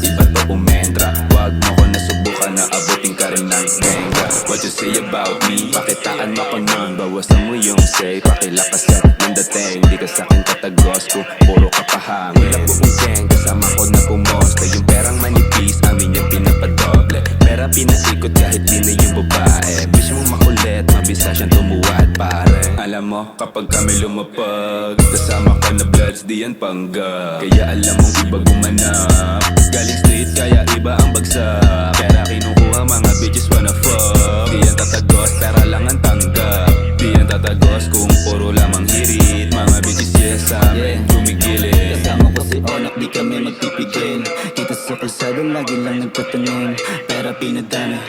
iba to umentra. Wag mo ko nasubukan na abutin ka rin ng tenga. What you say about me, pakitaan mo ko nun. Bawasan mo yung say, pakilakaset ng dating. Di ka sa'kin katagos kung puro ka pahangin. Wala buong gang, kasama ko na pumosta. Yung perang manipis, amin yung pinapadoble. Pera pinaikot kahit di na yung babae. Bitch mong makulit, mabisa siyang tumuwad pare. Alam mo, kapag kami lumapag, kasama ka na bloods, di yan panggap. Kaya alam mong iba gumanap. Galing street, kaya iba ang bagsak. Pera kinukuha, mga bitches wanna fuck. Di yan tatagos, pera lang ang tanggap. Di yan tatagos kung puro lamang hirit. Mga bitches yes, amin gumigilid. Kasama ko si Onak, di kami magpipigil. Kita sa kalsada, lagi lang nagtatanong. Pera pinadami,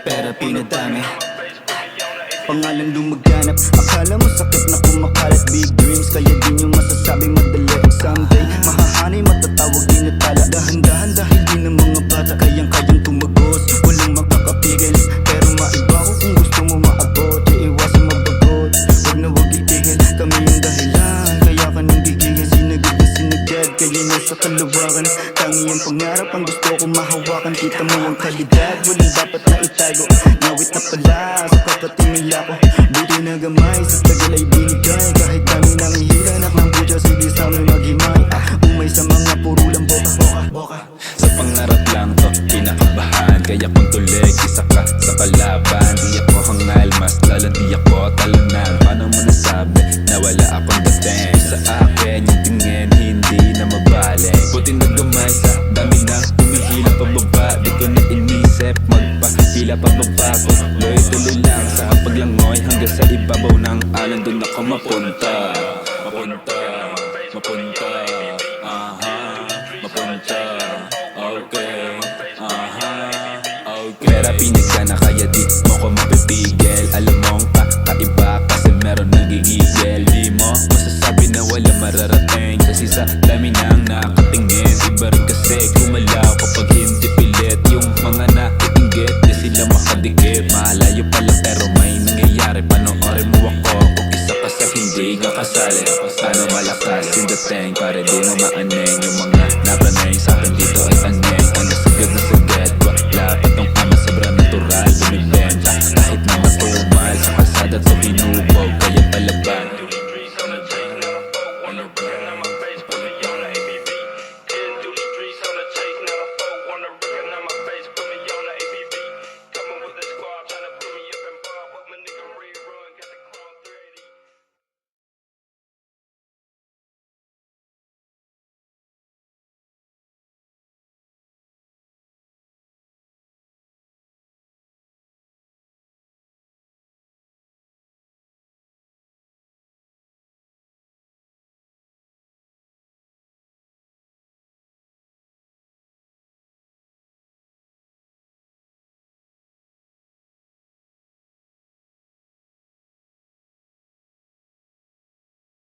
pera pinadami. Pangalan lumaganap, akala mo sakit na kumakalat. Big dreams, kaya di nyo masasabi madali. Pag someday, mahahanay, matatawag din na tala. Dahan-dahan dahil di na mga bata kayang-kayang tumagos. Walang makakapigil, pero maiba ko kung gusto mo maabot. Iiwasan mabagot, wag na wag itigil. Kami yung dahilan, kaya ka nang gigigil. Sinagad na sinagad, kaya nasa kalawakan. Tangi yung pangarap, ang gusto ko mahawakan. Kita mo yung kalidad, walang dapat na itago. Nawit na pala, sa kakatingin ako. Buti na gamay, sa tagal ay binigay. Kahit kami nang ihiranak ng budya, sige sa amin maghimay. Umay sa mga puro lang boka. Sa pangarap lang to, kinakabahan. Kaya kung tulig, isa ka sa kalaban. Di ako hangal, mas lalo di ako talunan. Paano mo nasabi na wala akong dating? Sa akin yung tingin, hindi na mabalik. Buti na gamay sa dami ng humihila pababa. Di ko na inisip magpahila pababa ko. Tuloy lang sa paglangoy hanggang sa ibabaw ng alon. Doon ako mapunta. Pera pinagana kaya di mo ko mapipigil. Alam mong kakaiba kasi meron nagigigil. Di mo masasabi na wala mararating. Kasi sa dami nang nakatingin. Iba rin kasi gumalaw kapag hindi pilit. Yung mga naiinggit di sila makadikit. Malayo pala pero may nangyayari. Panoorin mo ako kung isa ka sa hindi kakasali. Ano malakas yung dating para di mo maaning. Yung mga nabanay sa akin dito ay taning. Ano sagad na sagad, wala pa tong ama sobrang natural. Bumibenta kahit na matumal sa kalsada to binubog.